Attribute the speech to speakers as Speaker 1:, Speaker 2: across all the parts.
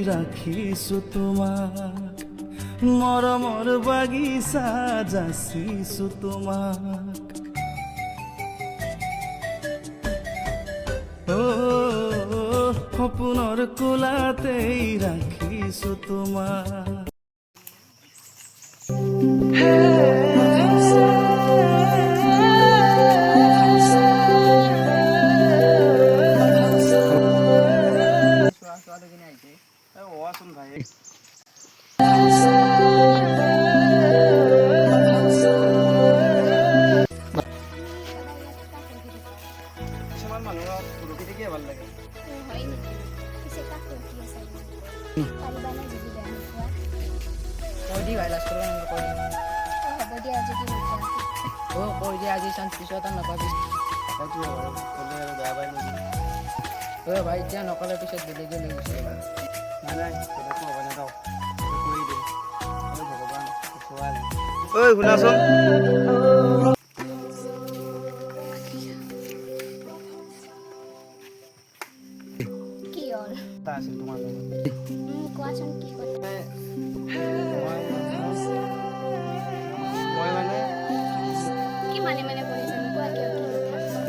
Speaker 1: ৰাখিছো তোমাক মৰমৰ বাগিচা যাচিছো তোমাক সপোনৰ কোলাতেই ৰাখিছো তোমাক কিছুমান মানুহক ৰখি থাকিয়ে ভাল লাগে
Speaker 2: ভাই এতিয়া নকলে পিছত বেলেগে লৈ গুচি গ'ল
Speaker 1: নাই বেলেগটো হ'ব নাযাওঁ কৰি দিম ভগৱান ঐ শুনাচোন
Speaker 3: কি হ'ল
Speaker 1: আছিল তোমাৰ লগত
Speaker 3: কোৱাচোন কি কথা
Speaker 1: মই মানে
Speaker 3: কি মানে কৰিছা কোৱা কিয় কি কথা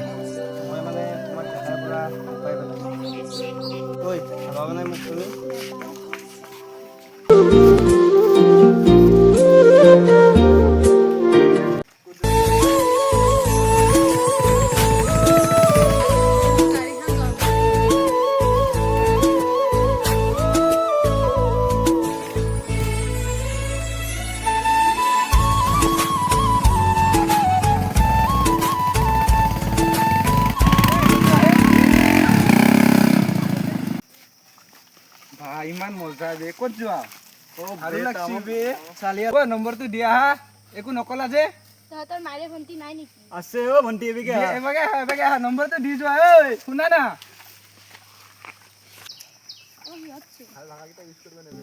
Speaker 1: মই মানে তোমাক দেখাৰ পৰা ভাল পাই পেলাইছোঁ ঐ ভাবা নাই মোক তুমি ইমান মজা বে ক'ত যোৱা ভাল লাগছি বে চালি নম্বৰটো দিয়া হা একো নকলা যে
Speaker 3: তহঁতৰ মাৰে ভণ্টি নাই নেকি
Speaker 1: আছে ও ভণ্টি এবেগে
Speaker 2: এবাগে নম্বৰটো দি যোৱা ঐ শুনা না
Speaker 1: ভাল ভাগিটা ইউজ কৰিব নেবে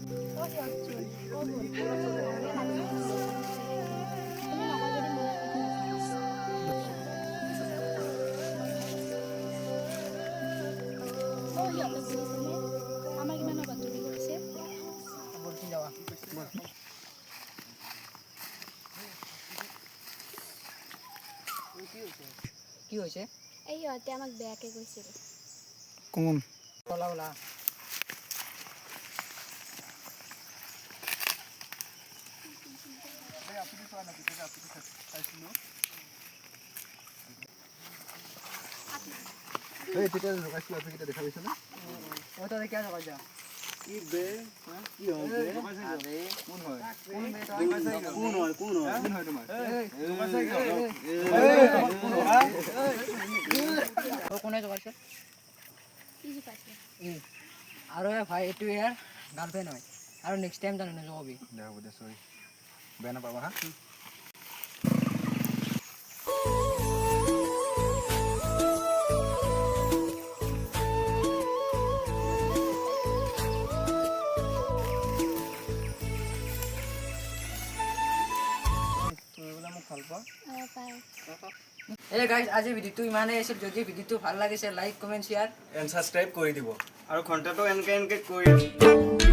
Speaker 3: আমাৰ কিমান বাকী কৰিছে
Speaker 2: কি হৈছে
Speaker 3: এই সিহঁতে আমাক বেয়াকে কৈছিল
Speaker 1: কোন
Speaker 2: ওলা ওলা
Speaker 1: এই তেতিয়া লগাইছিলো আপুনি কিটা দেখা পাইছ না
Speaker 2: ও তো দেখিয়া যাবা যা
Speaker 1: কি বে কি হয় বে
Speaker 2: আরে
Speaker 1: কোন হয়
Speaker 2: কোন বে
Speaker 1: কোন হয় তোমাৰ
Speaker 2: কোনে জগাইছে
Speaker 3: কি পাইছে
Speaker 2: আৰু ভাই এইটো ইয়াৰ গাৰ্লফ্ৰেণ্ড হয় আৰু নেক্সট টাইম জানো নজগাবি
Speaker 1: দে হ'ব দে সৰি বেয়া নাপাবা হা
Speaker 2: Hey guys, আজি ভিডিওটো ইমানেই আছিল যদি ভিডিওটো ভাল লাগিছে like comment share
Speaker 1: and subscribe কৰি দিব আৰু ঘণ্টাটো এনকে কৰি